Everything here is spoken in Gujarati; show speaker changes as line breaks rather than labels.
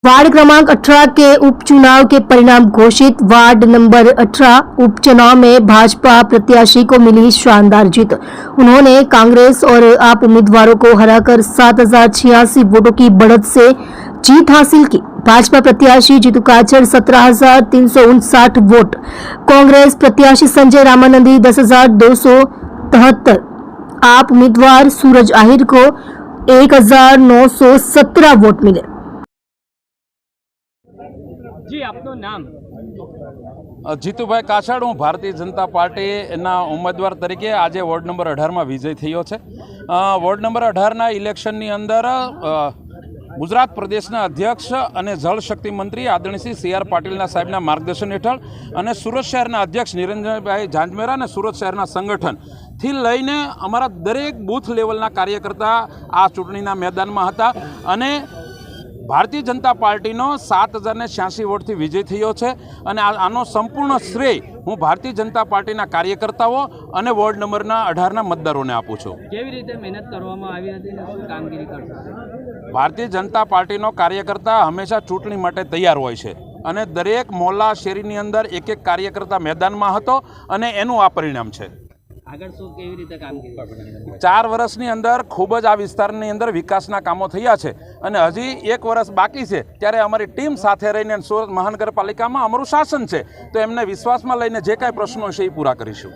वार्ड क्रमांक 18 के उपचुनाव के परिणाम घोषित। वार्ड नंबर 18 उपचुनाव में भाजपा प्रत्याशी को मिली शानदार जीत। उन्होंने कांग्रेस और आप उम्मीदवारों को हराकर 7,086 वोटों की बढ़त से जीत हासिल की। भाजपा प्रत्याशी जीतू काचर 17,359 वोट, कांग्रेस प्रत्याशी संजय रामानंदी 10,273, आप उम्मीदवार सूरज आहिर को 1,917 वोट मिले।
जी आपનું નામ?
જીતુભાઈ કાછડ, હું ભારતીય જનતા પાર્ટીના ઉમેદવાર તરીકે આજે વોર્ડ નંબર 18માં વિજય થયો છે। વોર્ડ નંબર 18ના ઇલેક્શનની અંદર ગુજરાત પ્રદેશના અધ્યક્ષ અને જળશક્તિ મંત્રી આદરણીય શ્રી સી આર પાટીલના સાહેબના માર્ગદર્શન હેઠળ અને સુરત શહેરના અધ્યક્ષ નિરંજનભાઈ ઝાંઝમેરા અને સુરત શહેરના સંગઠનથી લઈને અમારા દરેક બૂથ લેવલના કાર્યકર્તા આ ચૂંટણીના મેદાનમાં હતા અને ભારતીય જનતા પાર્ટીનો 7,086 વોટથી વિજય થયો છે અને આનો સંપૂર્ણ શ્રેય હું ભારતીય જનતા પાર્ટીના કાર્યકર્તાઓ અને વોર્ડ નંબરના 18ના મતદારોને આપું છું।
કેવી રીતે મહેનત કરવામાં આવી હતી અને શું કામગીરી કરશો?
ભારતીય જનતા પાર્ટીનો કાર્યકર્તા હંમેશા ચૂંટણી માટે તૈયાર હોય છે અને દરેક મોહલ્લા શેરીની અંદર એક એક કાર્યકર્તા મેદાનમાં હતો અને એનું આ પરિણામ છે।
આગળ શું કેવી રીતે કામગીરી?
4 વર્ષની અંદર ખૂબ જ આ વિસ્તારની અંદર વિકાસના કામો થયા છે અને હજી 1 વર્ષ બાકી છે ત્યારે અમારી ટીમ સાથે રહીને સુરત મહાનગરપાલિકામાં અમારું શાસન છે તો એમને વિશ્વાસમાં લઈને જે કાંઈ પ્રશ્નો છે એ પૂરા કરીશું।